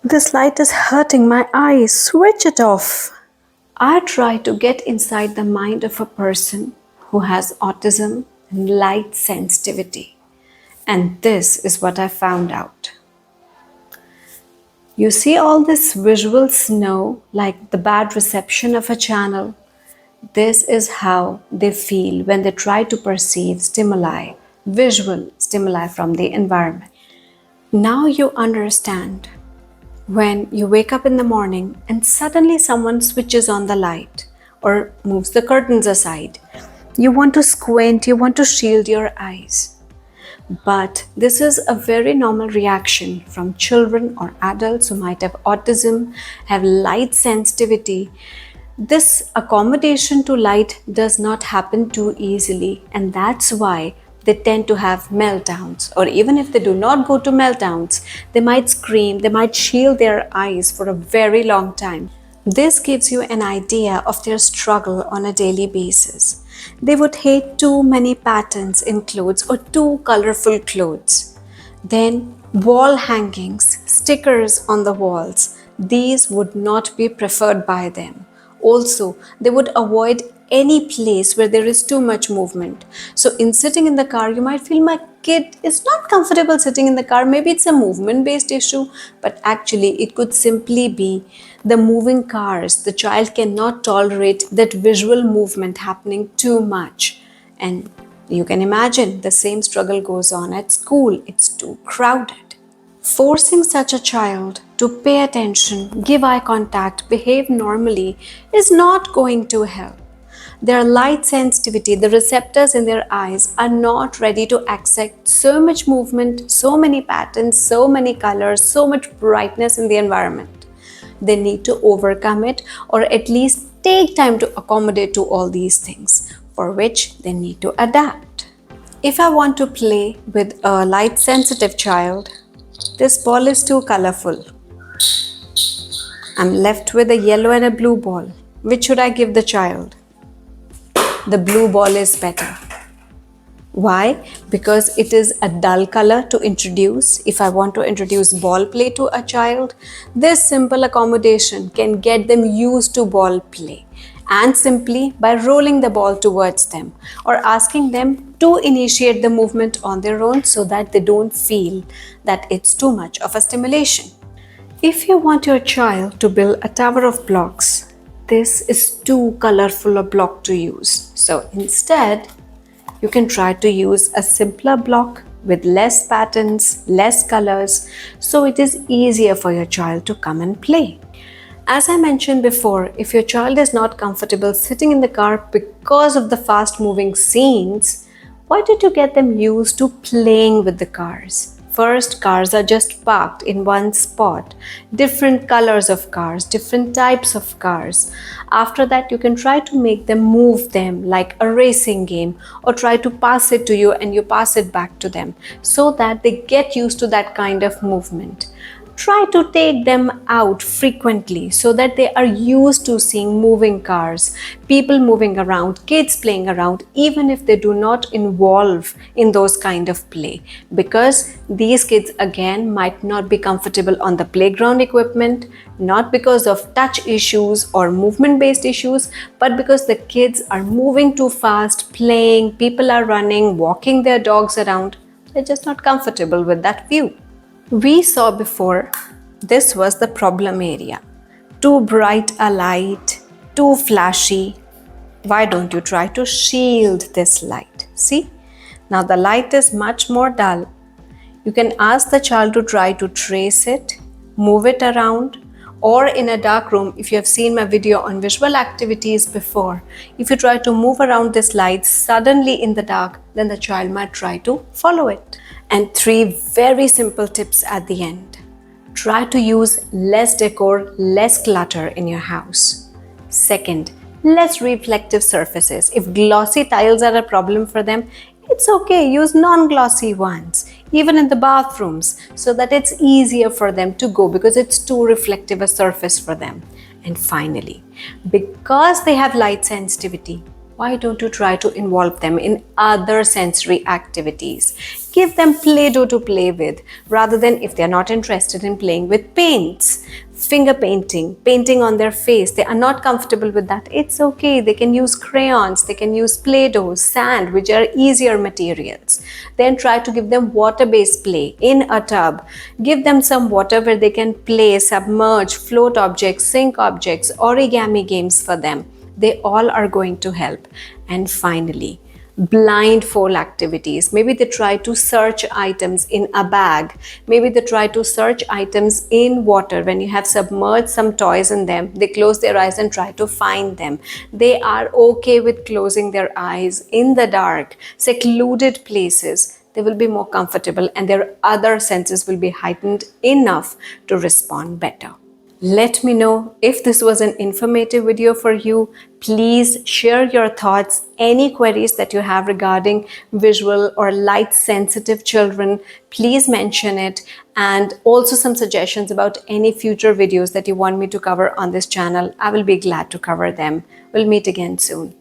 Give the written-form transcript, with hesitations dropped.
This light is hurting my eyes. Switch it off. I try to get inside the mind of a person who has autism and light sensitivity. And this is what I found out. You see all this visual snow, like the bad reception of a channel? This is how they feel when they try to perceive stimuli, visual stimuli from the environment. Now you understand when you wake up in the morning and suddenly someone switches on the light or moves the curtains aside. You want to squint, you want to shield your eyes. But this is a very normal reaction from children or adults who might have autism, have light sensitivity. This accommodation to light does not happen too easily, and that's why they tend to have meltdowns. Or even if they do not go to meltdowns, they might scream, they might shield their eyes for a very long time. This gives you an idea of their struggle on a daily basis. They would hate too many patterns in clothes or too colorful clothes. Then wall hangings, stickers on the walls, these would not be preferred by them. Also, they would avoid any place where there is too much movement. So in sitting in the car, you might feel my kid is not comfortable sitting in the car. Maybe it's a movement based issue, but actually it could simply be the moving cars. The child cannot tolerate that visual movement happening too much. And you can imagine the same struggle goes on at school. It's too crowded. Forcing such a child to pay attention, give eye contact, behave normally is not going to help. Their light sensitivity, the receptors in their eyes are not ready to accept so much movement, so many patterns, so many colors, so much brightness in the environment. They need to overcome it or at least take time to accommodate to all these things, for which they need to adapt. If I want to play with a light sensitive child, this ball is too colorful. I'm left with a yellow and a blue ball. Which should I give the child? The blue ball is better. Why? Because it is a dull color to introduce. If I want to introduce ball play to a child, this simple accommodation can get them used to ball play, and simply by rolling the ball towards them or asking them to initiate the movement on their own so that they don't feel that it's too much of a stimulation. If you want your child to build a tower of blocks, this is too colorful a block to use. So instead, you can try to use a simpler block with less patterns, less colors, so it is easier for your child to come and play. As I mentioned before, if your child is not comfortable sitting in the car because of the fast moving scenes, why don't you get them used to playing with the cars? First, cars are just parked in one spot, different colors of cars, different types of cars. After that, you can try to make them move them like a racing game, or try to pass it to you and you pass it back to them so that they get used to that kind of movement. Try to take them out frequently so that they are used to seeing moving cars, people moving around, kids playing around, even if they do not involve in those kind of play. Because these kids again might not be comfortable on the playground equipment, not because of touch issues or movement based issues, but because the kids are moving too fast, playing, people are running, walking their dogs around. They're just not comfortable with that view. We saw before, this was the problem area. Too bright a light, too flashy. Why don't you try to shield this light? See, now the light is much more dull. You can ask the child to try to trace it, move it around, or in a dark room, if you have seen my video on visual activities before, if you try to move around this light suddenly in the dark, then the child might try to follow it. And 3 very simple tips at the end. Try to use less decor, less clutter in your house. Second, less reflective surfaces. If glossy tiles are a problem for them, it's okay, use non-glossy ones, even in the bathrooms, so that it's easier for them to go because it's too reflective a surface for them. And finally, because they have light sensitivity, why don't you try to involve them in other sensory activities? Give them Play-Doh to play with, rather than if they're not interested in playing with paints. finger painting, painting on their face. They are not comfortable with that. It's okay. They can use crayons, they can use Play-Doh, sand, which are easier materials. Then try to give them water-based play in a tub. Give them some water where they can play, submerge, float objects, sink objects, origami games for them. They all are going to help. And finally, blindfold activities. Maybe they try to search items in a bag. Maybe they try to search items in water. When you have submerged some toys in them, they close their eyes and try to find them. They are okay with closing their eyes in the dark, secluded places. They will be more comfortable and their other senses will be heightened enough to respond better. Let me know if this was an informative video for you. Please share your thoughts, any queries that you have regarding visual or light sensitive children, please mention it, and also some suggestions about any future videos that you want me to cover on this channel. I will be glad to cover them. We'll meet again soon.